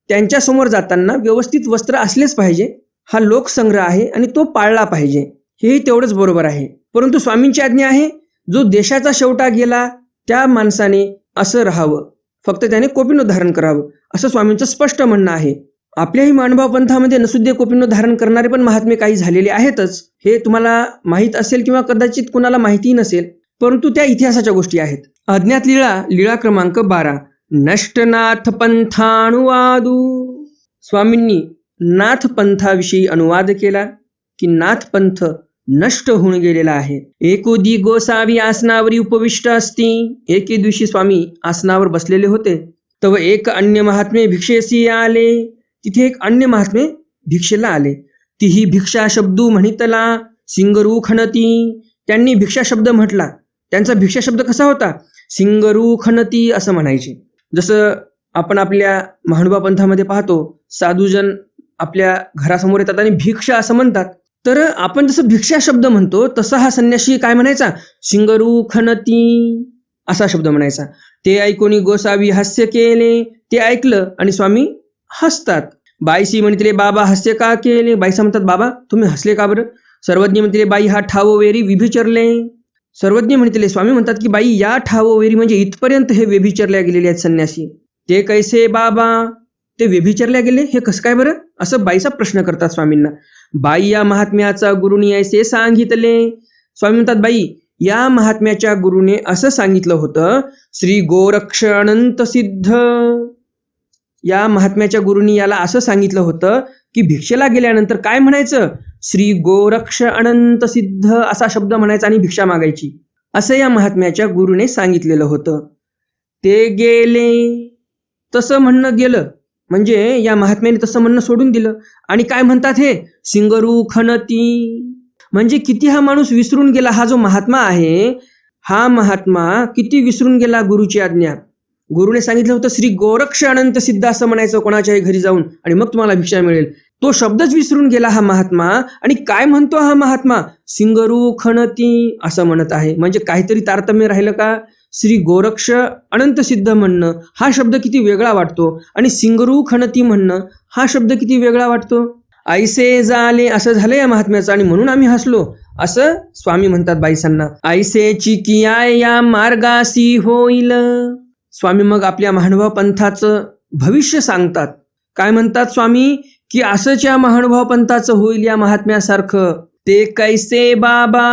त्यांच्यासमोर जाताना व्यवस्थित वस्त्र असलेच पाहिजे. हा लोकसंग्रह आहे आणि तो पाळला पाहिजे, हेही तेवढंच बरोबर आहे. परंतु स्वामींची आज्ञा आहे जो देशाचा शेवटा गेला त्या माणसाने असं राहावं, फक्त त्याने कोपिनोत धारण करावं असं स्वामींचं स्पष्ट म्हणणं आहे. आपल्याही मानभाव पंथामध्ये नसुद्धा कोपिनोत धारण करणारे पण महात्मे काही झालेले आहेतच, हे तुम्हाला माहीत असेल किंवा कदाचित कुणाला माहिती नसेल, परंतु त्या इतिहासाच्या गोष्टी आहेत. अज्ञात लीळा, लीळा क्रमांक 12, नष्टनाथ पंथानुवादू. स्वामींनी नाथ पंथाविषयी अनुवाद केला की नाथ पंथ नष्ट होऊन गेलेला आहे. एकोदी गोसावी आसनावरी उपविष्ट असती. एके दिवशी स्वामी आसनावर बसलेले होते, तव एक अन्य महात्मे भिक्षेसी आले. तिथे एक अन्य महात्मे भिक्षेला आले. तीही भिक्षा शब्दू म्हणितला सिंगरू खणती. त्यांनी भिक्षा शब्द म्हटला. त्यांचा भिक्षा शब्द कसा होता, सिंगरू खणती असं म्हणायचे. जसं आपण आपल्या महानुभाव पंथामध्ये पाहतो, साधूजन आपल्या घरासमोर येतात आणि भिक्षा असं म्हणतात. तर आपण जसं भिक्षा शब्द म्हणतो तसा हा संन्यासी काय म्हणायचा, सिंगरू खणती असा शब्द म्हणायचा. ते ऐकून गोसावी हास्य केले. ते ऐकलं आणि स्वामी हसतात. बाईसी म्हणतले बाबा हास्य का केले. बाईसा म्हणतात बाबा तुम्ही हसले का बरं. सर्वज्ञ म्हणतले बाई हा ठावो वेरी विभिचरले. सर्वज्ञ म्हणतले स्वामी म्हणतात की बाई या ठावो वेरी म्हणजे इथपर्यंत हे व्यभिचरल्या गेलेले आहेत संन्यासी. ते कैसे बाबा, ते व्यभिचरल्या गेले हे कसं काय बरं, असं बाईचा प्रश्न करतात स्वामींना. बाई या महात्म्याचा गुरुनी ऐसे सांगितले. स्वामी म्हणतात बाई या महात्म्याच्या गुरुने असं सांगितलं होतं, श्री गोरक्ष अनंत सिद्ध. या महात्म्याच्या गुरुनी याला असं सांगितलं होतं की भिक्षेला गेल्यानंतर काय म्हणायचं, श्री गोरक्ष अनंत सिद्ध असा शब्द म्हणायचा आणि भिक्षा मागायची, असं या महात्म्याच्या गुरुने सांगितलेलं होतं. ते गेले, तसं म्हणणं गेलं, म्हणजे या महात्म्याने तसं म्हणणं सोडून दिलं. आणि काय म्हणतात हे, सिंगरू खणती. म्हणजे किती हा माणूस विसरून गेला. हा जो महात्मा आहे, हा महात्मा किती विसरून गेला गुरुची आज्ञा. गुरुने सांगितलं होतं श्री गोरक्ष अनंत सिद्ध असं म्हणायचं कोणाच्याही घरी जाऊन आणि मग तुम्हाला भिक्षा मिळेल. तो शब्दच विसरून गेला हा महात्मा. आणि काय म्हणतो हा महात्मा, सिंगरू खणती असं म्हणत आहे. म्हणजे काहीतरी तारतम्य राहिलं का. श्री गोरक्ष अनंत सिद्ध म्हणणं हा शब्द किती वेगळा वाटतो, आणि सिंगरू खणती म्हणणं हा शब्द किती वेगळा वाटतो. ऐसे झाले असं झालं या महात्म्याचं, आणि म्हणून आम्ही हसलो असं स्वामी म्हणतात बाईसांना. ऐसे चिकियाय या मार्गासी होईल. स्वामी मग आपल्या महानुभाव पंथाचं भविष्य सांगतात. काय म्हणतात स्वामी, की असंच या महानुभाव पंथाचं होईल या महात्म्यासारखं. ते कैसे बाबा.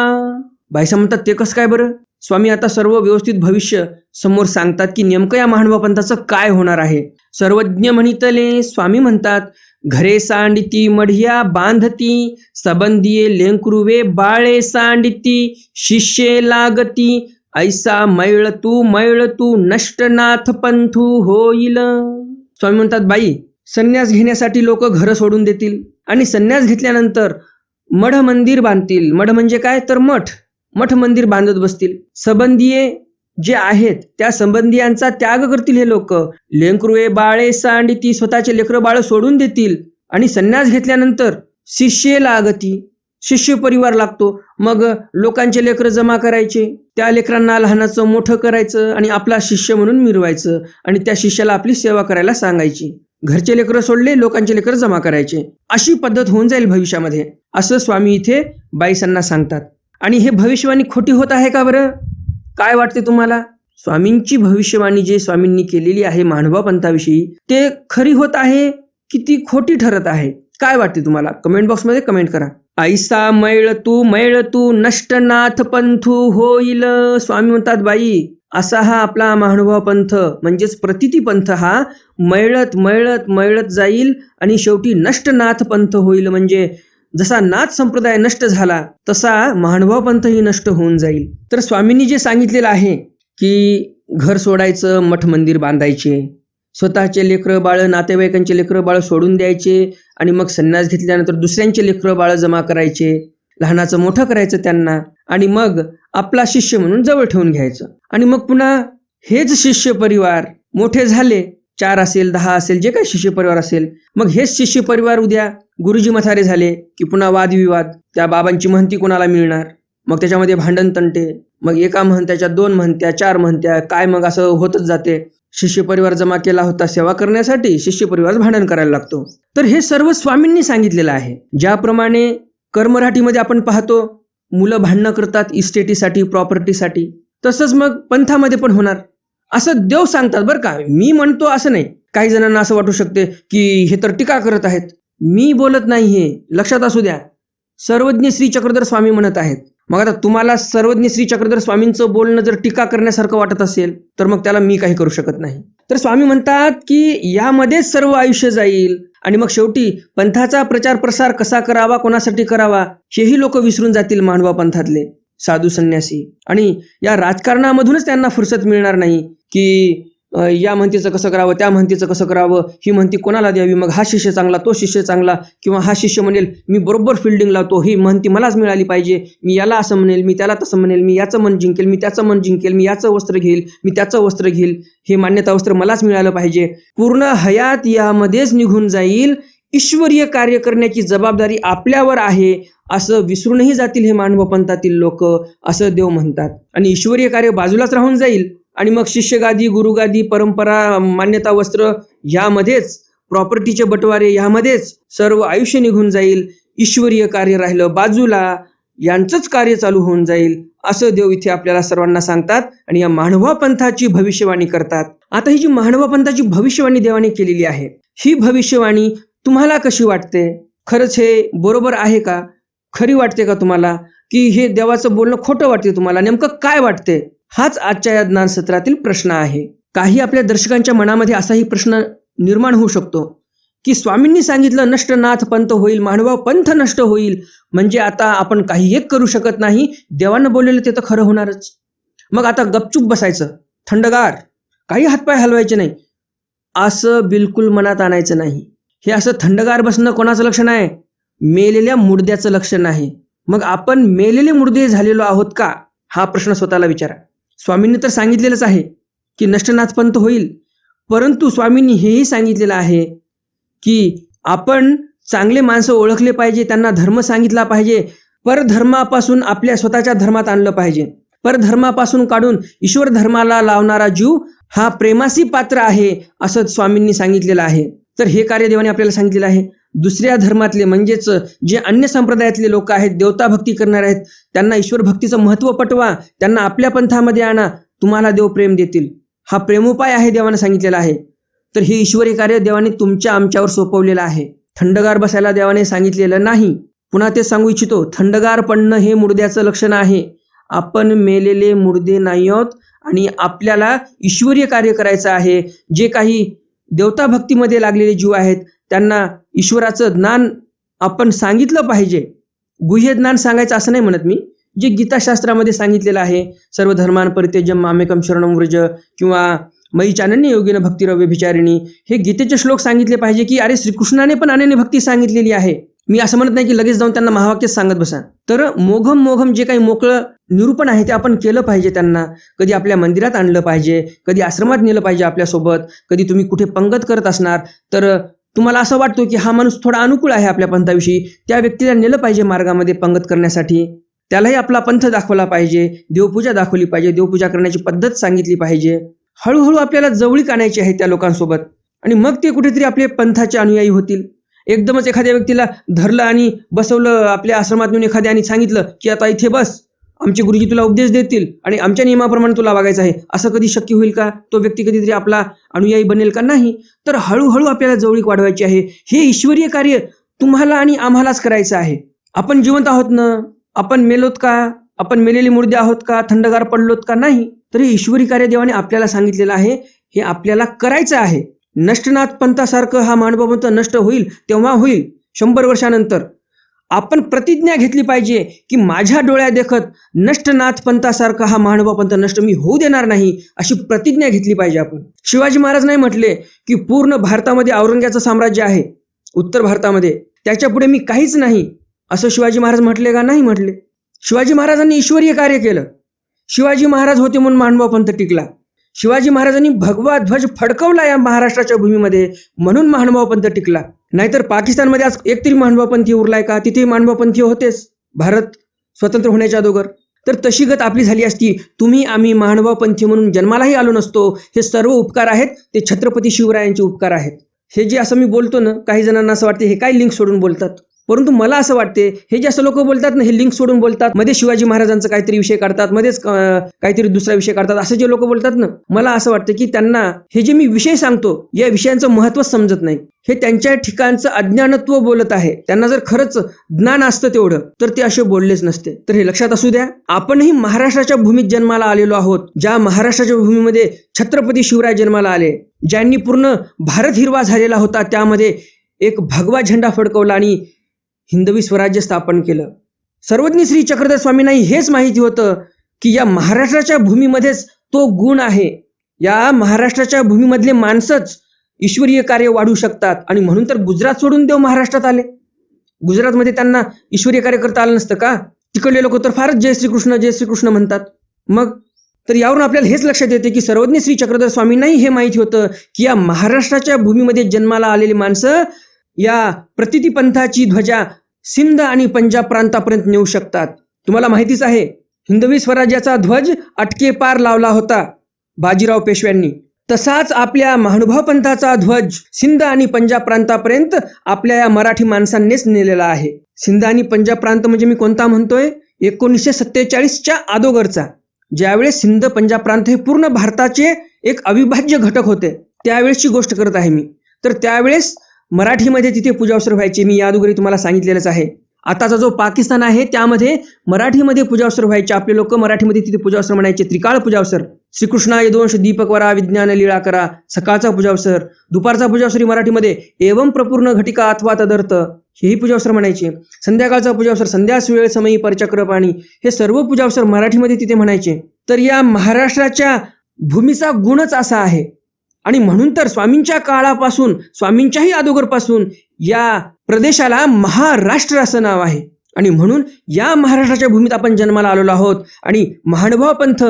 बाईसा म्हणतात ते कसं काय बरं. स्वामी आता सर्व व्यवस्थित भविष्य समोर सांगतात की नेमकं या महानुभाव पंथाचं काय होणार आहे. सर्वज्ञ म्हणितले स्वामी म्हणतात, घरे सांडिती मढिया बांधती, सबंधिये लेंकरुवे बाळे सांडिती, शिष्ये लागती, ऐसा मैळ तू नष्टनाथ पंथू होईल. स्वामी म्हणतात, बाई संन्यास घेण्यासाठी लोक घरं सोडून देतील, आणि संन्यास घेतल्यानंतर मठ मंदिर बांधतील. मठ म्हणजे काय तर मठ मंदिर बांधत बसतील. संबंधीये जे आहेत त्या संबंधियांचा त्याग करतील हे लोक. लेंकरुवे बाळे सांडिती, स्वतःचे लेकरं बाळ सोडून देतील, आणि संन्यास घेतल्यानंतर शिष्ये लागती, शिष्य परिवार लागतो. मग लोकांचे लेकरं जमा करायचे, त्या लेकरांना लहानाचं मोठं करायचं आणि आपला शिष्य म्हणून मिरवायचं, आणि त्या शिष्याला आपली सेवा करायला सांगायची. घरचे लेकरं सोडले, लोकांचे लेकरं जमा करायचे. अशी पद्धत होऊन जाईल भविष्यामध्ये, असं स्वामी इथे बाईसांना सांगतात. आणि हे भविष्यवाणी खोटी होत आहे का बरं. काय वाटते तुम्हाला. स्वामींची भविष्यवाणी जे स्वामींनी केलेली आहे महानुभाव पंथाविषयी, ते खरी होत आहे की ती खोटी ठरत आहे. काय वाटते तुम्हाला, कमेंट बॉक्समध्ये कमेंट करा. ऐसा मैळ तू नष्टनाथ पंथू होईल. स्वामी म्हणतात, बाई असा हा आपला महानुभाव पंथ म्हणजेच प्रतिती पंथ हा मळत जाईल, आणि शेवटी नष्टनाथ पंथ होईल. म्हणजे जसा नाथ संप्रदाय नष्ट झाला तसा महानुभाव पंथही नष्ट होऊन जाईल. तर स्वामींनी जे सांगितलेलं आहे की घर सोडायचं, मठ मंदिर बांधायचे, स्वतःचे लेकरं बाळ नातेवाईकांचे लेकरं बाळ सोडून द्यायचे, आणि मग संन्यास घेतल्यानंतर दुसऱ्यांचे लेकरं बाळ जमा करायचे, लहानाचं मोठं करायचं त्यांना, आणि मग आपला शिष्य म्हणून जवळ ठेवून घ्यायचं. आणि मग पुन्हा हेच शिष्य परिवार मोठे झाले, 4 असेल 10 असेल जे काही शिष्य परिवार असेल, मग हेच शिष्य परिवार उद्या गुरुजी म्हातारे झाले की पुन्हा वादविवाद, त्या बाबांची महंती कोणाला मिळणार, मग त्याच्यामध्ये भांडण तंटे, मग एका महंत्याच्या 2 महंत्या 4 महंत्या, काय मग असं होतच जाते. शिष्य परिवार जमा केला होता सेवा करण्यासाठी, शिष्य परिवार भांडण करायला लागतो. तर हे सर्व स्वामींनी सांगितलेलं आहे. ज्याप्रमाणे कर्मराठीमध्ये आपण पाहतो मुलं भांडणं करतात इस्टेटीसाठी, प्रॉपर्टीसाठी, तसंच मग पंथामध्ये पण होणार असं देव सांगतात बरं का. मी म्हणतो असं नाही. काही जणांना असं वाटू शकते की हे तर टीका करत आहेत. मी बोलत नाही, हे लक्षात असू द्या. सर्वज्ञ श्री चक्रधर स्वामी म्हणत आहेत. मग आता तुम्हाला सर्वज्ञ श्री चक्रधर स्वामींचं बोलणं जर टीका करण्यासारखं वाटत असेल तर मग त्याला मी काही करू शकत नाही. तर स्वामी म्हणतात की यामध्येच सर्व आयुष्य जाईल, आणि मग शेवटी पंथाचा प्रचार प्रसार कसा करावा, कोणासाठी करावा, हेही लोक विसरून जातील महानुभाव पंथातले साधू संन्यासी. आणि या राजकारणामधूनच त्यांना फुरसत मिळणार नाही की या म्हणतीचं कसं करावं, त्या म्हणतीचं कसं करावं, ही म्हणती कोणाला द्यावी, मग हा शिष्य चांगला, तो शिष्य चांगला, किंवा हा शिष्य म्हणेल मी बरोबर फिल्डिंग लावतो, ही म्हणती मलाच मिळाली पाहिजे, मी याला असं म्हणेल, मी त्याला तसं म्हणेल, मी याचं मन जिंकेल, मी त्याचं मन जिंकेल, मी याचं वस्त्र घेईल, मी त्याचं वस्त्र घेईल, हे मान्यता वस्त्र मलाच मिळालं पाहिजे. पूर्ण हयात यामध्येच निघून जाईल. ईश्वरीय कार्य करण्याची जबाबदारी आपल्यावर आहे असं विसरूनही जातील हे महानुभाव पंथातील लोक, असं देव म्हणतात. आणि ईश्वरीय कार्य बाजूलाच राहून जाईल, आणि मग शिष्यगादी, गुरुगादी, परंपरा, मान्यता वस्त्र यामध्येच, प्रॉपर्टीचे बटवारे यामध्येच सर्व आयुष्य निघून जाईल. ईश्वरीय कार्य राहिलं बाजूला, यांचंच कार्य चालू होऊन जाईल असं देव इथे आपल्याला सर्वांना सांगतात, आणि या महानुभाव पंथाची भविष्यवाणी करतात. आता ही जी महानुभाव पंथाची भविष्यवाणी देवाने केलेली आहे, ही भविष्यवाणी तुम्हाला कशी वाटते. खरंच हे बरोबर आहे का, खरी वाटते का तुम्हाला, की हे देवाचं बोलणं खोटं वाटते तुम्हाला, नेमकं काय वाटते, हाच आजच्या या ज्ञान सत्रातील प्रश्न आहे. काही आपल्या दर्शकांच्या मनामध्ये असाही प्रश्न निर्माण होऊ शकतो की स्वामींनी सांगितलं नष्टनाथ पंथ होईल, महानुभाव पंथ नष्ट होईल, म्हणजे आता आपण काही एक करू शकत नाही, देवानं बोललेलं ते तर खरं होणारच, मग आता गपचूप बसायचं, थंडगार, काही हातपाय हलवायचे नाही, असं बिलकुल मनात आणायचं नाही. हे असं थंडगार बसणं कोणाचं लक्षण आहे, मेलेल्या मुर्द्याचं लक्षण आहे. मग आपण मेलेले मुर्दे झालेलो आहोत का, हा प्रश्न स्वतःला विचारा. स्वामींनी तर सांगितलेलंच आहे की नष्टनाथ पंथ होईल, परंतु स्वामींनी हेही सांगितलेलं आहे की आपण चांगले माणसं ओळखले पाहिजे, त्यांना धर्म सांगितला पाहिजे, परधर्मापासून आपल्या स्वतःच्या धर्मात आणलं पाहिजे. परधर्मापासून काढून ईश्वर धर्माला लावणारा जीव हा प्रेमासी पात्र आहे असं स्वामींनी सांगितलेलं आहे. तर हे कार्य देवाने आपल्याला सांगितलेलं आहे. दुसऱ्या धर्मातले म्हणजेच जे अन्य संप्रदायातले लोक आहेत, देवता भक्ती करणारे आहेत, त्यांना ईश्वर भक्तीचं महत्त्व पटवा, त्यांना आपल्या पंथामध्ये आणा, तुम्हाला देव प्रेम देतील. हा प्रेमोपाय आहे देवाने सांगितलेला आहे. तर हे ईश्वरी कार्य देवाने तुमच्या आमच्यावर सोपवलेलं आहे. थंडगार बसायला देवाने सांगितलेलं नाही. पुन्हा ते सांगू इच्छितो, थंडगार पडणं हे मुर्द्याचं लक्षण आहे. आपण मेलेले मुर्दे नाही आहोत आणि आपल्याला ईश्वरीय कार्य करायचं आहे. जे काही देवता भक्तीमध्ये लागलेले जीव आहेत त्यांना ईश्वराचं ज्ञान आपण सांगितलं पाहिजे. गुह्य ज्ञान सांगायचं असं नाही म्हणत मी. जे गीताशास्त्रामध्ये सांगितलेलं आहे, सर्व धर्मान परित्यज्य मामेकम शरणं व्रज किंवा मयि चानन्य योगिन भक्तिरव्य व्यभिचारिणी, हे गीतेचे श्लोक सांगितले पाहिजे की अरे श्रीकृष्णाने पण अनन्य भक्ती सांगितलेली आहे. मी असं म्हणत नाही की लगेच जाऊन त्यांना महावाक्यच सांगत बसा. तर मोघम जे काही मोकळं निरूपण आहे ते आपण केलं पाहिजे. त्यांना कधी आपल्या मंदिरात आणलं पाहिजे, कधी आश्रमात नेलं पाहिजे आपल्यासोबत. कधी तुम्ही कुठे पंगत करत असणार तर तुम्हाला असं वाटतो की हा माणूस थोडा अनुकूल आहे आपल्या पंथाविषयी, त्या व्यक्तीला नेलं पाहिजे मार्गामध्ये पंगत करण्यासाठी. त्यालाही आपला पंथ दाखवला पाहिजे, देवपूजा दाखवली पाहिजे, देवपूजा करण्याची पद्धत सांगितली पाहिजे. हळूहळू आपल्याला जवळीक आणायची आहे त्या लोकांसोबत आणि मग ते कुठेतरी आपले पंथाचे अनुयायी होतील. एकदमच एखाद्या व्यक्तीला धरलं आणि बसवलं आपल्या आश्रमात नेऊन एखाद्या आणि सांगितलं की आता इथे बस, आमचे गुरुजी तुला उपदेश देतील आणि आमच्या नियमाप्रमाणे तुला वागायचं आहे, असं कधी शक्य होईल का? तो व्यक्ती कधीतरी आपला अनुयायी बनेल का? नाही. तर हळूहळू आपल्याला जवळीक वाढवायची आहे. हे ईश्वरीय कार्य तुम्हाला आणि आम्हालाच करायचं आहे. आपण जिवंत आहोत ना? आपण मेलोत का? आपण मेलेली मुर्दे आहोत का? थंडगार पडलोत का? नाही. तर हे ईश्वरी कार्य देवाने आपल्याला सांगितलेलं आहे, हे आपल्याला करायचं आहे. नष्टनाथ पंथासारखं हा महानुभाव पंथ नष्ट होईल तेव्हा होईल 100 वर्षानंतर. आपण प्रतिज्ञा घेतली पाहिजे की माझ्या डोळ्या देखत नष्टनाथ पंथासारखा हा महानुभाव पंथ नष्ट मी होऊ देणार नाही, अशी प्रतिज्ञा घेतली पाहिजे आपण. शिवाजी महाराज नाही म्हटले की पूर्ण भारतामध्ये औरंग्याचं साम्राज्य आहे, उत्तर भारतामध्ये, त्याच्या पुढे मी काहीच नाही, असं शिवाजी महाराज म्हटले का? नाही म्हटले. शिवाजी महाराजांनी ईश्वरीय कार्य केलं. शिवाजी महाराज होते म्हणून महानुभाव पंथ टिकला. शिवाजी महाराजांनी भगवा ध्वज फडकवला या महाराष्ट्राच्या भूमीमध्ये म्हणून महानुभाव पंथ टिकला. नाहीतर पाकिस्तानमध्ये आज एक तरी महानुभाव पंथी उरलाय का? तिथे महानुभाव पंथी होतेच भारत स्वतंत्र होण्याच्या अगोदर. तर तशी गत आपली झाली असती, तुम्ही आम्ही महानुभाव पंथी म्हणून जन्मालाही आलो नसतो. हे सर्व उपकार आहेत ते छत्रपती शिवरायांचे उपकार आहेत. हे जे असं मी बोलतो ना, काही जणांना असं वाटते हे काय लिंक सोडून बोलतात, परंतु मला असं वाटते हे जे असं लोक बोलतात ना, हे लिंक सोडून बोलतात, मध्ये शिवाजी महाराजांचा काहीतरी विषय काढतात, मध्येच काहीतरी दुसरा विषय काढतात, असे जे लोक बोलतात ना, मला असं वाटतं की त्यांना हे जे मी विषय सांगतो या विषयांचं महत्त्व समजत नाही. हे त्यांच्या ठिकाणचं अज्ञानत्व बोलत आहे. त्यांना जर खरंच ज्ञान असतं तेवढं तर ते असे बोललेच नसते. तर हे लक्षात असू द्या, आपणही महाराष्ट्राच्या भूमीत जन्माला आलेलो आहोत. ज्या महाराष्ट्राच्या भूमीमध्ये छत्रपती शिवराय जन्माला आले, ज्यांनी पूर्ण भारत हिरवा झालेला होता, त्यामध्ये एक भगवा झेंडा फडकवला आणि हिंदवी स्वराज्य स्थापन केलं. सर्वज्ञ श्री चक्रधर स्वामींनाही हेच माहिती होतं की या महाराष्ट्राच्या भूमीमध्येच तो गुण आहे. या महाराष्ट्राच्या भूमीमधले माणसंच ईश्वरीय कार्य वाढवू शकतात आणि म्हणून तर गुजरात सोडून देव महाराष्ट्रात आले. गुजरातमध्ये त्यांना ईश्वरीय कार्य करता आलं नसतं का? तिकडले लोक तर फारच जय श्रीकृष्ण म्हणतात. मग तर यावरून आपल्याला हेच लक्षात येते की सर्वज्ञ श्री चक्रधर स्वामींनाही हे माहिती होतं की या महाराष्ट्राच्या भूमीमध्ये जन्माला आलेली माणसं या प्रतिती पंथाची ध्वजा सिंध आणि पंजाब प्रांतापर्यंत नेऊ शकतात. तुम्हाला माहितीच आहे, हिंदवी स्वराज्याचा ध्वज अटके पार लावला होता बाजीराव पेशव्यांनी. तसाच आपल्या महानुभाव पंथाचा ध्वज सिंध आणि पंजाब प्रांतापर्यंत आपल्या या मराठी माणसांनीच नेलेला आहे. सिंध आणि पंजाब प्रांत म्हणजे मी कोणता म्हणतोय? 1947च्या अगोदरचा, ज्यावेळेस सिंध पंजाब प्रांत हे पूर्ण भारताचे एक अविभाज्य घटक होते, त्यावेळेसची गोष्ट करत आहे मी. तर त्यावेळेस मराठीमध्ये तिथे पूजावस्त्र व्हायचे. मी या अगोदर तुम्हाला सांगितलेलंच आहे. आताचा जो पाकिस्तान आहे त्यामध्ये मराठीमध्ये पूजावस्त्र व्हायचे. आपले लोक मराठीमध्ये तिथे पूजावस्त्र म्हणायचे. त्रिकाळ पूजावस्त्र, श्रीकृष्णा यदोंश दीपक वरा विज्ञान लीळा करा, सकाळचा पूजावस्त्र, दुपारचा पूजावस्त्र मराठीमध्ये एवं प्रपूर्ण घटिका अथवा तदर्थ, हेही पूजावस्त्र म्हणायचे. संध्याकाळचा पूजावस्त्र संध्यास वेळ समयी परचक्र पाणी, हे सर्व पूजावस्त्र मराठीमध्ये तिथे म्हणायचे. तर या महाराष्ट्राच्या भूमीचा गुणच असा आहे आणि म्हणून तर स्वामींच्या काळापासून, स्वामींच्याही अगोदरपासून या प्रदेशाला महाराष्ट्र असं नाव आहे. आणि म्हणून या महाराष्ट्राच्या भूमीत आपण जन्माला आलेलो आहोत आणि महानुभाव पंथ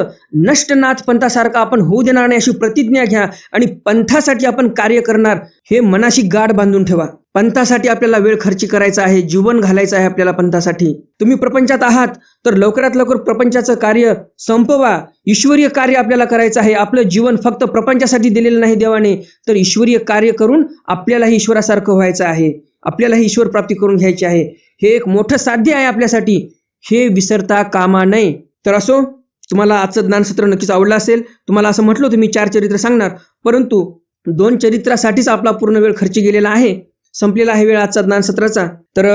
नष्टनाथ पंथासारखा आपण होऊ देणार नाही अशी प्रतिज्ञा घ्या आणि पंथासाठी आपण कार्य करणार हे मनाशी गाठ बांधून ठेवा. पंथासाठी आपल्याला वेळ खर्ची करायचा आहे, जीवन घालायचं आहे आपल्याला पंथासाठी. तुम्ही प्रपंचात आहात तर लवकरात लवकर प्रपंचाचं कार्य संपवा. ईश्वरीय कार्य आपल्याला करायचं आहे. आपलं जीवन फक्त प्रपंचासाठी दिलेलं नाही देवाने, तर ईश्वरीय कार्य करून आपल्यालाही ईश्वरासारखं व्हायचं आहे, आपल्यालाही ईश्वर प्राप्ती करून घ्यायची आहे. हे एक मोठं साध्य आहे आपल्यासाठी, हे विसरता कामा नये. तर असो, तुम्हाला आजचं ज्ञानसत्र नक्कीच आवडलं असेल. तुम्हाला असं म्हटलं होतं मी 4 चरित्र सांगणार, परंतु 2 चरित्रासाठीच आपला पूर्ण वेळ खर्ची गेलेला आहे, संपलेला आहे वेळ आजचा ज्ञानसत्राचा. तर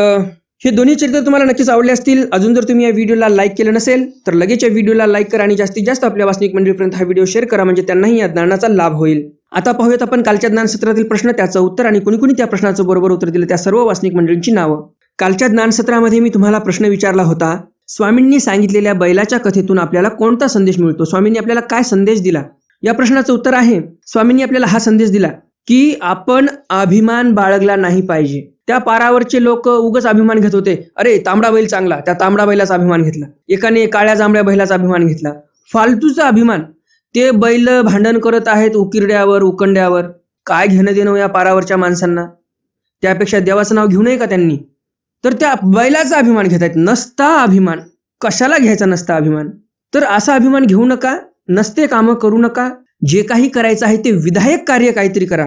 हे दोन्ही चरित्र तुम्हाला नक्कीच आवडले असतील. अजून जर तुम्ही या व्हिडिओला लाईक केलं नसेल तर लगेच या व्हिडिओला लाईक करा आणि जास्तीत जास्त आपल्या वाचनिक मंडळीपर्यंत हा व्हिडिओ शेअर करा, म्हणजे त्यांनाही या ज्ञानाचा लाभ होईल. आता पाहूयात आपण कालच्या ज्ञानसत्रातील प्रश्न, त्याचं उत्तर आणि कोणी कोणी त्या प्रश्नाचं बरोबर उत्तर दिलं त्या सर्व वाचनिक मंडळींची नावं. कालच्या ज्ञानसत्रामध्ये मी तुम्हाला प्रश्न विचारला होता, स्वामींनी सांगितलेल्या बैलाच्या कथेतून आपल्याला कोणता संदेश मिळतो? स्वामींनी आपल्याला काय संदेश दिला? या प्रश्नाचं उत्तर आहे, स्वामींनी आपल्याला हा संदेश दिला की आपण अभिमान बाळगला नाही पाहिजे. त्या पारावरचे लोक उगाच अभिमान घेत होते, अरे तांबडा बैल चांगला, त्या तांबडा बैलाचा अभिमान घेतला. एकाने काळ्या जांभळ्या बैलाचा अभिमान घेतला, फालतूचा अभिमान. ते बैल भांडण करत आहेत उकिरड्यावर, उकंड्यावर. काय घेणं देणं या पारावरच्या माणसांना? त्यापेक्षा देवाचं नाव घेऊ नये का त्यांनी? तर त्या बैलाचा अभिमान घेत आहेत. नसता अभिमान, कशाला घ्यायचा नसता अभिमान? तर असा अभिमान घेऊ नका, नसते कामं करू नका. जे काही करायचं आहे ते विधायक कार्य काहीतरी करा,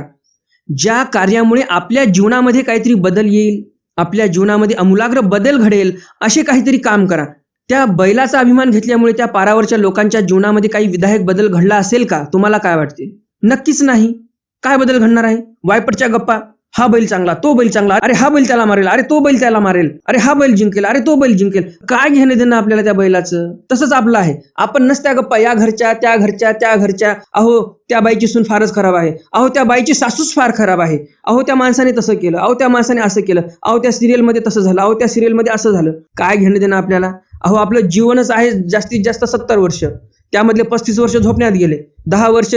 ज्या कार्यामुळे आपल्या जीवनामध्ये काहीतरी बदल येईल, आपल्या जीवनामध्ये आमूलाग्र बदल घडेल, असे काहीतरी काम करा. त्या बैलाचा अभिमान घेतल्यामुळे त्या पारावरच्या लोकांच्या जीवनामध्ये काही विधायक बदल घडला असेल का? तुम्हाला काय वाटते? नक्कीच नाही. काय बदल घडणार आहे? वायपटच्या गप्पा, हा बैल चांगला, तो बैल चांगला, अरे हा बैल त्याला मारेल, अरे तो बैल त्याला मारेल, अरे हा बैल जिंकेल, अरे तो बैल जिंकेल. काय घेणं देणं आपल्याला त्या बैलाचं? तसंच आपलं आहे. आपण नसत्या गप्पा, या घरच्या त्या घरच्या त्या घरच्या, अहो त्या बाईची सून फारच खराब आहे, अहो त्या बाईची सासूच फार खराब आहे, अहो त्या माणसाने तसं केलं, अहो त्या माणसाने असं केलं, अहो त्या सिरियलमध्ये तसं झालं, अहो त्या सिरियलमध्ये असं झालं. काय घेणं देणं आपल्याला? अहो आपलं जीवनच आहे जास्तीत जास्त 70 वर्ष, त्यामधले 35 वर्ष झोपण्यात गेले, 10 वर्ष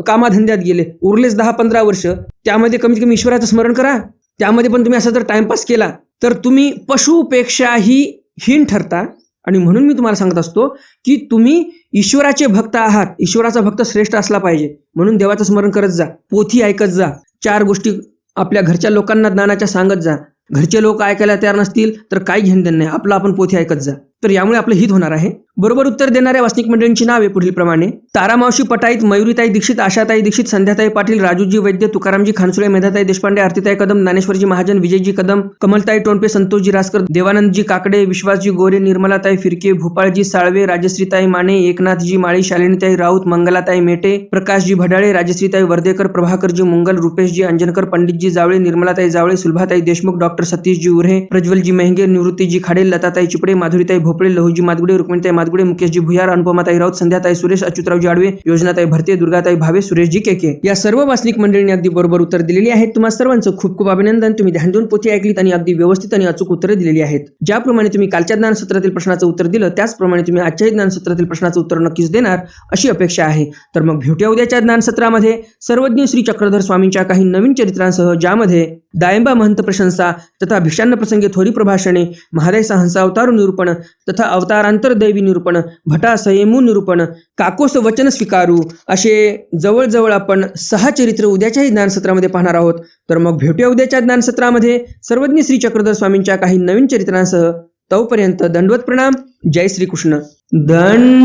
कामाधंद्यात गेले, उरलेच 10-15 वर्ष त्यामध्ये कमीत कमी ईश्वराचं स्मरण करा. त्यामध्ये पण तुम्ही असा जर टाइमपास केला तर तुम्ही पशुपेक्षाही हीन ठरता. आणि म्हणून मी तुम्हाला सांगत असतो की तुम्ही ईश्वराचे भक्त आहात, ईश्वराचा भक्त श्रेष्ठ असला पाहिजे. म्हणून देवाचं स्मरण करत जा, पोथी ऐकत जा, 4 गोष्टी आपल्या घरच्या लोकांना ज्ञानाच्या सांगत जा. घरचे लोक ऐकायला तयार नसतील तर काही घेणं देणं नाही, आपलं आपण पोथी ऐकत जा. तर यामुळे आपलं हित होणार आहे. बरोबर उत्तर देणाऱ्या वाचनिक मंडळींची नावे पुढील प्रमाणे: तारामावशी पटाईत, मयुरीताई दीक्षित, आशाताई दीक्षित, संध्याताई पाटील, राजूजी वैद्य, तुकारामजी खानसुळे, मेधाताई देशपांडे, आरतीताई कदम, ज्ञानेश्वरजी महाजन, विजयजी कदम, कमलताई टोणपे, संतोषजी रासकर, देवानंदजी काकडे, विश्वासजी गोरे, निर्मलाताई फिरके, भूपाळजी साळवे, राजश्रीताई माने, एकनाथजी माळी, शालिनीताई राऊत, मंगलाताई मेटे, प्रकाशजी भडाळे, राजश्रीताई वर्देकर, प्रभाकरजी मुंगल, रुपेशजी अंजनकर, पंडितजी जावळे, निर्मलाताई जावळे, सुलभाताई देशमुख, डॉक्टर सतीशजी उर्हे, प्रज्वलजी मेहंगे, निवृत्तीजी खाडे, लताताई चिपडे, माधुरीताई भोपळे, लहूजी मादगुडे, रुक्मिणीताई मादगुडे, मुकेशजी भुयार, अनुपमाताई राऊत, संध्याताई सुरेश, अच्युतरावजी आडवे, योजनाताई भरते, दुर्गाताई भावे, सुरेशजी केके. या सर्व वाचनिक मंडळींनी अगदी बरोबर उत्तर दिलेली आहेत. तुम्हा सर्वांचं खूप खूप अभिनंदन. तुम्ही ध्यान देऊन पोथी ऐकलीत आणि अगदी व्यवस्थित आणि अचूक उत्तरे दिलेली आहेत. ज्याप्रमाणे तुम्ही कालच्या ज्ञानसत्रातील प्रश्नाचं उत्तर दिलं त्याचप्रमाणे तुम्ही आजच्याही ज्ञानसत्रातील प्रश्नाचं उत्तर नक्कीच देणार अशी अपेक्षा आहे. तर मग भेटूया उद्याच्या ज्ञानसत्रामध्ये सर्वज्ञ श्री चक्रधर स्वामींच्या काही नवीन चरित्रांसह, ज्यामध्ये दायंबा महंत प्रशंसा तथा भिषान्न प्रसंगे थोरी प्रभाषणे, महादाय सहंसा अवतार निरूपण तथा अवतारांतर दैवी निरूपण, भटा संयमू निरूपण, काकोस वचन स्वीकारू, असे जवळजवळ आपण 6 चरित्र उद्याच्याही ज्ञानसत्रामध्ये पाहणार आहोत. तर मग भेटूया उद्याच्या ज्ञानसत्रामध्ये सर्वज्ञ श्री चक्रधर स्वामींच्या काही नवीन चरित्रांसह. तोपर्यंत दंडवत प्रणाम. जय श्रीकृष्ण. दंडवत